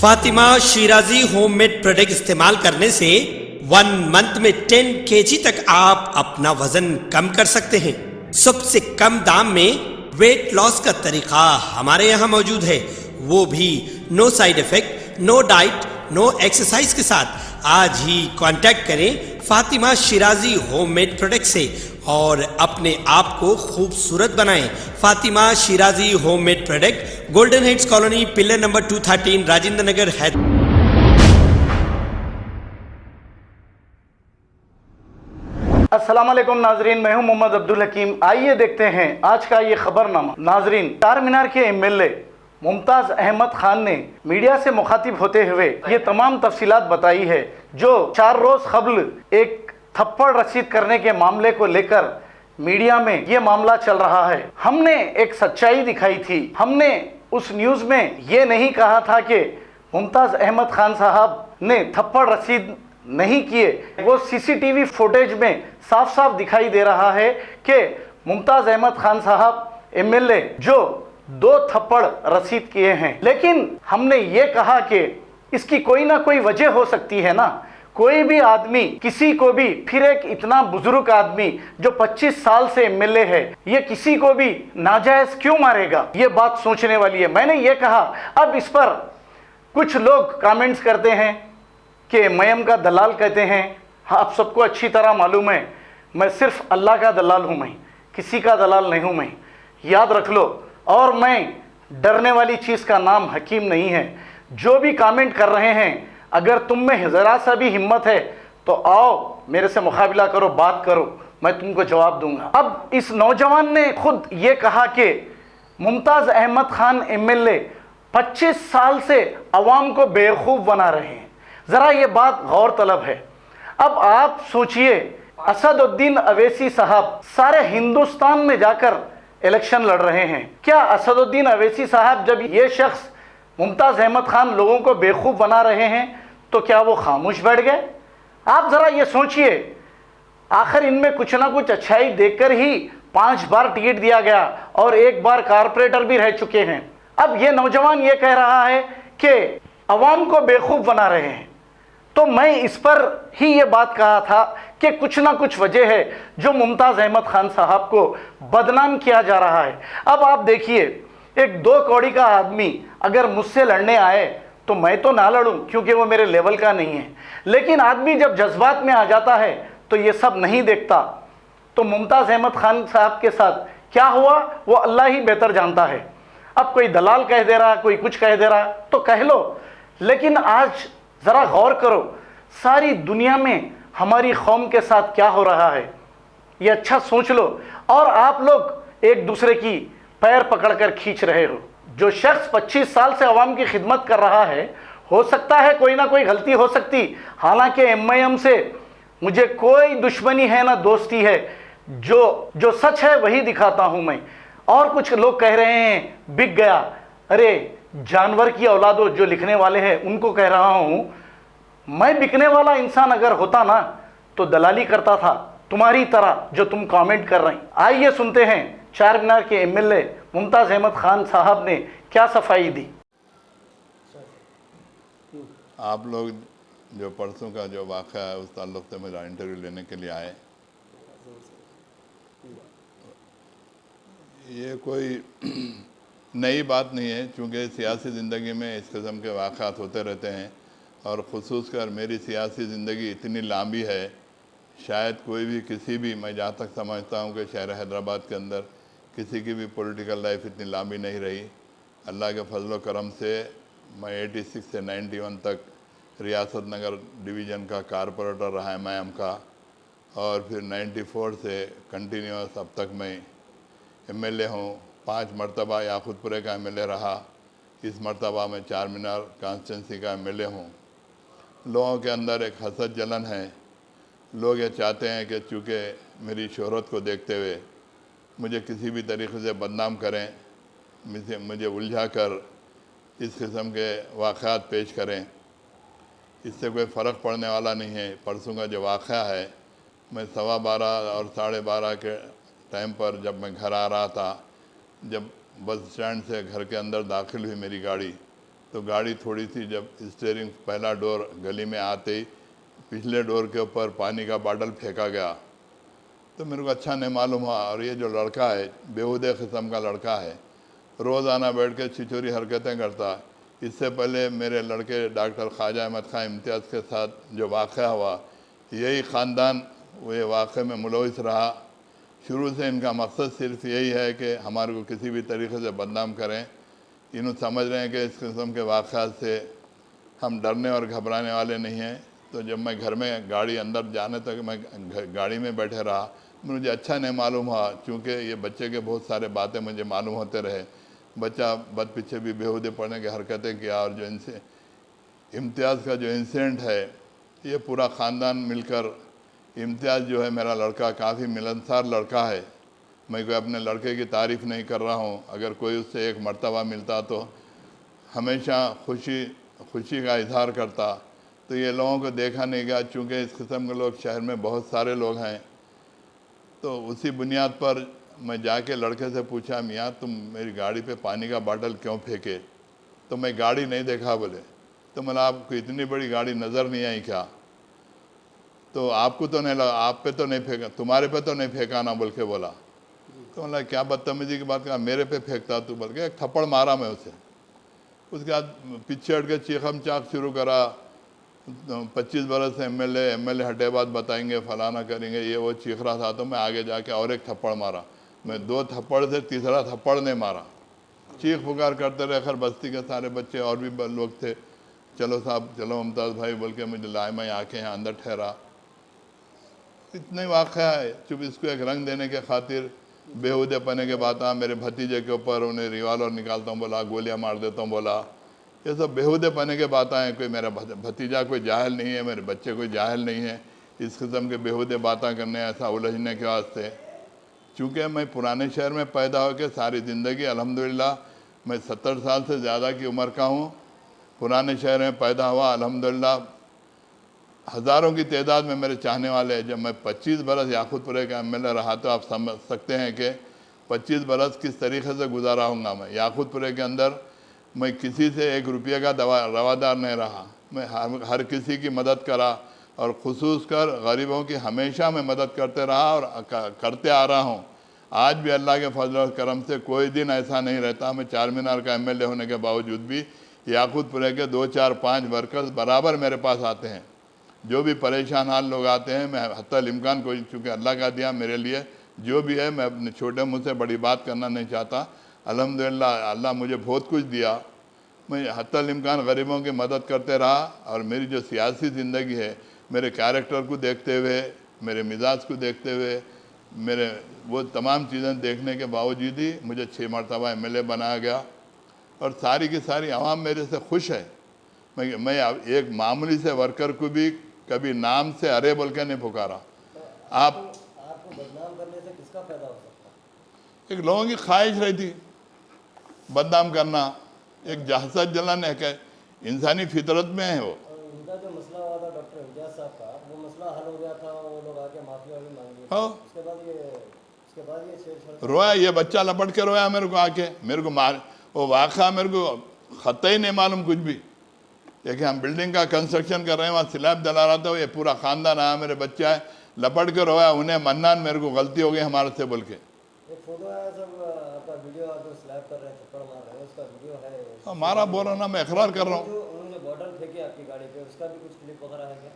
Fatima Shirazi homemade product इस्तेमाल करने से 1 मंथ में 10 kg तक आप अपना वजन कम कर सकते हैं। सबसे कम दाम में वेट लॉस का तरीका हमारे यहाँ मौजूद है, वो भी no side effect, no diet, no exercise के साथ। आज ही कांटेक्ट करें फातिमा शिराजी होममेड प्रोडक्ट से और अपने आप को खूबसूरत बनाएं। Fatima Shirazi homemade product, golden heads colony, pillar number 213, Rajendra Nagar, Hyderabad. अस्सलाम वालेकुम नाजरीन, मैं हूं मोहम्मद अब्दुल हकीम। आइए देखते हैं आज का ये खबरनामा। नाजरीन, चार मीनार के एमएलए मुमताज अहमद खान ने मीडिया से मुखातिब होते हुए ये तमाम तफसीलात बताई है जो 4 रोज कबल एक थप्पड़ रसीद करने के मामले को लेकर मीडिया में ये मामला चल रहा है। हमने एक सच्चाई दिखाई थी। हमने उस न्यूज में ये नहीं कहा था कि मुमताज अहमद खान साहब ने थप्पड़ रसीद नहीं किए। वो सीसीटीवी फुटेज में साफ साफ दिखाई दे रहा है कि मुमताज अहमद खान साहब एमएलए जो 2 थप्पड़ रसीद किए हैं। लेकिन हमने ये कहा कि इसकी कोई ना कोई वजह हो सकती है ना। कोई भी आदमी किसी को भी, फिर एक इतना बुजुर्ग आदमी जो 25 साल से एमएलए है, ये किसी को भी नाजायज क्यों मारेगा? ये बात सोचने वाली है। मैंने ये कहा। अब इस पर कुछ लोग कमेंट्स करते हैं कि मयम का दलाल कहते हैं। हाँ, आप सबको अच्छी तरह मालूम है मैं सिर्फ अल्लाह का दलाल हूँ, मैं किसी का दलाल नहीं हूँ, मैं याद रख लो। और मैं डरने वाली चीज़ का नाम हकीम नहीं है। जो भी कमेंट कर रहे हैं, अगर तुम में ज़रा सा भी हिम्मत है तो आओ मेरे से मुकाबला करो, बात करो, मैं तुमको जवाब दूंगा। अब इस नौजवान ने खुद ये कहा कि मुमताज़ अहमद खान एमएलए 25 साल से अवाम को बेवकूफ़ बना रहे हैं। ज़रा ये बात गौर तलब है। अब आप सोचिए, असदुद्दीन अवैसी साहब सारे हिंदुस्तान में जाकर इलेक्शन लड़ रहे हैं। क्या असदुद्दीन अवैसी साहब, जब ये शख्स मुमताज़ अहमद खान लोगों को बेवकूफ़ बना रहे हैं, तो क्या वो खामोश बैठ गए? आप ज़रा ये सोचिए। आखिर इनमें कुछ ना कुछ अच्छाई देखकर ही 5 बार टिकट दिया गया और 1 बार कारपोरेटर भी रह चुके हैं। अब ये नौजवान ये कह रहा है कि अवाम को बेवकूफ़ बना रहे हैं। तो मैं इस पर ही ये बात कहा था कि कुछ ना कुछ वजह है जो मुमताज़ अहमद खान साहब को बदनाम किया जा रहा है। अब आप देखिए, एक 2 कौड़ी का आदमी अगर मुझसे लड़ने आए तो मैं तो ना लड़ूं क्योंकि वो मेरे लेवल का नहीं है। लेकिन आदमी जब जज्बात में आ जाता है तो ये सब नहीं देखता। तो मुमताज़ अहमद खान साहब के साथ क्या हुआ वो अल्लाह ही बेहतर जानता है। अब कोई दलाल कह दे रहा, कोई कुछ कह दे रहा, तो कह लो। लेकिन आज ज़रा गौर करो, सारी दुनिया में हमारी कौम के साथ क्या हो रहा है, ये अच्छा सोच लो। और आप लोग एक दूसरे की पैर पकड़कर खींच रहे हो। जो शख्स 25 साल से अवाम की खिदमत कर रहा है, हो सकता है कोई ना कोई गलती हो सकती। हालांकि एमआईएम से मुझे कोई दुश्मनी है ना दोस्ती है। जो सच है वही दिखाता हूँ मैं। और कुछ लोग कह रहे हैं बिक गया। अरे जानवर की औलादो, जो लिखने वाले हैं उनको कह रहा हूं, मैं बिकने वाला इंसान अगर होता ना तो दलाली करता था तुम्हारी तरह जो तुम कमेंट कर रहे हैं। आइए सुनते हैं चार मीनार के एमएलए मुमताज़ अहमद खान साहब ने क्या सफाई दी। आप लोग जो परसों का जो वाक़या है उस ताल्लुक़ से मेरा इंटरव्यू लेने के लिए आए, ये कोई नई बात नहीं है, चूँकि सियासी ज़िंदगी में इस किस्म के वाक़यात होते रहते हैं। और ख़ुसूस कर मेरी सियासी ज़िंदगी इतनी लंबी है, शायद कोई भी किसी भी, मैं जहाँ तक समझता हूँ कि शहर हैदराबाद के अंदर किसी की भी पॉलिटिकल लाइफ इतनी लंबी नहीं रही। अल्लाह के फजल व करम से मैं 86 से 91 तक रियासत नगर डिवीज़न का कारपोरेटर रहा है मैम का, और फिर 94 से कंटिन्यूस अब तक मैं एमएलए हूँ। 5 मरतबा याकूतपुरे का एमएलए रहा। इस मरतबा मैं चार मीनार कॉन्स्टिट्यूंसी का एमएलए हूँ। लोगों के अंदर एक हसद जलन है। लोग ये चाहते हैं कि चूँकि मेरी शोहरत को देखते हुए मुझे किसी भी तरीके से बदनाम करें, मुझे उलझा कर इस किस्म के वाक़यात पेश करें। इससे कोई फ़र्क पड़ने वाला नहीं है। परसों का जो वाक़या है, मैं 12:15 और 12:30 के टाइम पर जब मैं घर आ रहा था, जब बस स्टैंड से घर के अंदर दाखिल हुई मेरी गाड़ी, तो गाड़ी थोड़ी सी जब स्टीयरिंग पहला डोर गली में आते ही पिछले डोर के ऊपर पानी का बॉटल फेंका गया। तो मेरे को अच्छा नहीं मालूम हुआ। और ये जो लड़का है बेहुदे किस्म का लड़का है, रोज़ाना बैठ के छिछोरी हरकतें करता है। इससे पहले मेरे लड़के डॉक्टर ख्वाजा अहमद खां इम्तियाज़ के साथ जो वाक़या हुआ, यही ख़ानदान ये वाक़े में मुलविस रहा। शुरू से इनका मकसद सिर्फ यही है कि हमारे को किसी भी तरीके से बदनाम करें। इन्होंने समझ रहे हैं कि इस किस्म के वाक़यात से हम डरने और घबराने वाले नहीं हैं। तो जब मैं घर में गाड़ी अंदर जाने तक मैं गाड़ी में बैठे रहा, मुझे अच्छा नहीं मालूम हुआ, चूँकि ये बच्चे के बहुत सारे बातें मुझे मालूम होते रहे। बच्चा बद पीछे भी बेहुदे पड़ने की हरकतें किया। और जो इनसे इम्तियाज़ का जो इंसिडेंट है, ये पूरा ख़ानदान मिलकर, इम्तियाज़ जो है मेरा लड़का काफ़ी मिलनसार लड़का है। मैं कोई अपने लड़के की तारीफ़ नहीं कर रहा हूँ, अगर कोई उससे एक मर्तबा मिलता तो हमेशा खुशी का इजहार करता। तो ये लोगों को देखा नहीं गया, चूँकि इस किस्म के लोग शहर में बहुत सारे लोग हैं। तो उसी बुनियाद पर मैं जाके लड़के से पूछा, मियाँ तुम मेरी गाड़ी पे पानी का बॉटल क्यों फेंके? तो मैं गाड़ी नहीं देखा बोले। तो मतलब आपको इतनी बड़ी गाड़ी नज़र नहीं आई क्या? तो आपको तो नहीं लगा, आप पे तो नहीं फेंका, तुम्हारे पे तो नहीं फेंका ना बोल के बोला। तो मतलब क्या बदतमीजी की बात कहा, मेरे पे फेंकता तू बोल के एक थप्पड़ मारा मैं उसे। उसके बाद पीछे हट के चीखम चाक शुरू करा, 25 बरस एमएलए हटे बात बताएंगे, फलाना करेंगे, ये वो चीख रहा था। तो मैं आगे जाके और एक थप्पड़ मारा। मैं 2 थप्पड़ से तीसरा थप्पड़ नहीं मारा। चीख पुकार करते रहे। खैर बस्ती के सारे बच्चे और भी लोग थे, चलो साहब चलो मुमताज़ भाई बोल के मुझे लाए, मैं आके यहाँ अंदर ठहरा। इतने वाक़या है। चुप इसको एक रंग देने के खातिर बेहुदे पने के बात, मेरे भतीजे के ऊपर उन्हें रिवाल्वर निकालता हूँ बोला, गोलियाँ मार देता हूँ बोला। ये सब बेहुदे पने के बात हैं। कोई मेरा भतीजा कोई जाहिल नहीं है, मेरे बच्चे कोई जाहिल नहीं है इस किस्म के बेहुदे बातें करने, ऐसा उलझने के वास्ते। चूँकि मैं पुराने शहर में पैदा होकर सारी ज़िंदगी अल्हम्दुलिल्लाह मैं 70 साल से ज़्यादा की उम्र का हूँ, पुराने शहर में पैदा हुआ। अल्हम्दुलिल्लाह हज़ारों की तादाद में मेरे चाहने वाले हैं। जब मैं 25 बरस याकूतपुरे का एमएलए रहा, तो आप समझ सकते हैं कि 25 बरस किस तरीके से गुजारा हूँगा। मैं याकूतपुरे के अंदर मैं किसी से 1 रुपये का रवादार नहीं रहा। मैं हर किसी की मदद करा, और ख़ुसूस कर गरीबों की हमेशा मैं मदद करते रहा और करते आ रहा हूँ। आज भी अल्लाह के फजल और करम से कोई दिन ऐसा नहीं रहता, मैं चार मीनार का एमएलए होने के बावजूद भी याकूतपुरे के 2, 4, 5 वर्कर्स बराबर मेरे पास आते हैं। जो भी परेशान हाल लोग आते हैं, मैं हत्तल इम्कान कोई, चूँकि अल्लाह का दिया मेरे लिए जो भी है, मैं अपने छोटे मुँह से बड़ी बात करना नहीं चाहता। अल्हम्दुलिल्लाह अल्लाह मुझे बहुत कुछ दिया। मैं हत्तल इम्कान गरीबों की मदद करते रहा। और मेरी जो सियासी ज़िंदगी है, मेरे कैरेक्टर को देखते हुए, मेरे मिजाज को देखते हुए, मेरे वो तमाम चीज़ें देखने के बावजूद ही मुझे 6 मरतबा एमएलए बनाया गया। और सारी की सारी आवाम मेरे से खुश है। मैं एक मामूली से वर्कर को भी कभी नाम से अरे बोल के नहीं पुकारा। आपको बदनाम करने से किसका फायदा हो सकता है? एक लोगों की ख्वाहिश रहती बदनाम करना, एक जहसत जलन है कि इंसानी फितरत में है वो। उनका जो मसला हुआ था डॉक्टर इम्तियाज़ साहब का, वो मसला हल हो गया था, वो लोग आके माफी वाफी मांगी। हाँ, उसके बाद ये छेड़छाड़ रोया, ये बच्चा लपट के रोया मेरे को आके, मेरे को मार, वो वाक़ा मेरे को ख़त्ता ही नहीं मालूम कुछ भी। देखिए हम बिल्डिंग का कंस्ट्रक्शन कर रहे हैं, वहाँ स्लैब डला रहा था, ये पूरा ख़ानदान आया, मेरे बच्चा है, लपट के रोया। उन्हें मन्नान मेरे को गलती हो गई हमारे से बोल के। एक फोटो आया सब आपका वीडियो, आप जो स्लैब कर रहे हैं, थप्पड़ मार रहे हैं, उसका वीडियो है। हमारा बोल रहा ना, मैं इकरार कर रहा हूँ। जो उन्होंने बॉटल फेंकी आपकी गाड़ी पे, उसका भी कुछ क्लिप वगैरह है क्या?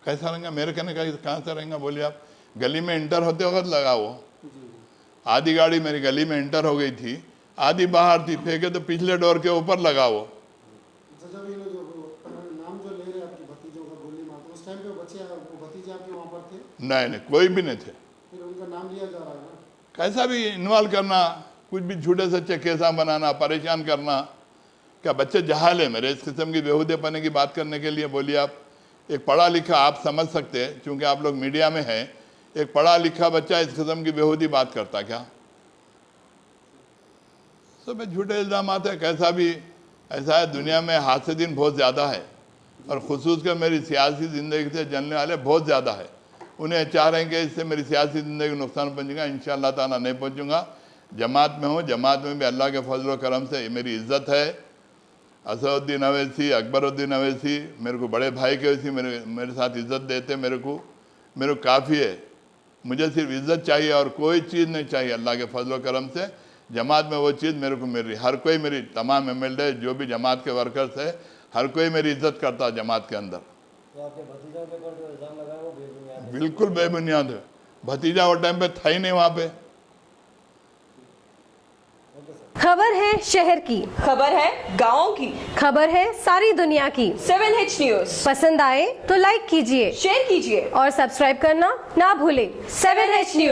कैसा रहेंगे मेरे कहने का, कहाँ से रहेंगे बोलिए आप? गली में इंटर होते वक्त लगा वो, आधी गाड़ी मेरी गली में इंटर हो गई थी, आधी बाहर थी, फेंके तो पिछले डोर के ऊपर लगा वो। जब ये लोग नाम जो ले रहे हैं आपके भतीजों का गोली मार, उस टाइम पे भतीजे आपके वहाँ पर थे? नहीं, कोई भी नहीं थे। फिर उनका नाम लिया जा रहा है ना? कैसा भी इन्वॉल्व करना, कुछ भी झूठे सच्चे केसा बनाना, परेशान करना। क्या बच्चे जहाल है मेरे इस किस्म की बेहुदे पने की बात करने के लिए? बोलिए आप, एक पढ़ा लिखा, आप समझ सकते हैं चूँकि आप लोग मीडिया में हैं, एक पढ़ा लिखा बच्चा इस किस्म की बेहुदी बात करता क्या? सब झूठे इल्ज़ाम आते हैं। कैसा भी ऐसा है, दुनिया में हासिदीन बहुत ज़्यादा है, और ख़ुसूस कर मेरी सियासी ज़िंदगी से जलने वाले बहुत ज़्यादा है। उन्हें चाह रहे हैं कि इससे मेरी सियासी ज़िंदगी को नुकसान पहुँचेगा। इंशाअल्लाह ताला नहीं पहुँचूँगा। जमात में हूँ, जमात में भी अल्लाह के फजल व करम से मेरी इज़्ज़त है। असदुद्दीन अवैसी, अकबरुद्दीन अवैसी मेरे को बड़े भाई के वैसी मेरे साथ इज़्ज़त देते मेरे को काफ़ी है। मुझे सिर्फ इज़्ज़त चाहिए और कोई चीज़ नहीं चाहिए। अल्लाह के फजल करम से जमात में वो चीज़ मेरे को मिल रही। हर कोई मेरी तमाम MLA जो भी जमात के वर्कर्स है हर कोई मेरी इज़्ज़त करता है जमात के अंदर। तो आपके भतीजों के ऊपर जो इल्ज़ाम लगाए वो बेबुनियाद है? बिल्कुल बेबुनियाद है। भतीजा वो टाइम पे था ही नहीं वहाँ पे। खबर है शहर की, खबर है गाँव की, खबर है सारी दुनिया की। 7H न्यूज़ पसंद आए तो लाइक कीजिए, शेयर कीजिए और सब्सक्राइब करना ना भूलें। 7H news.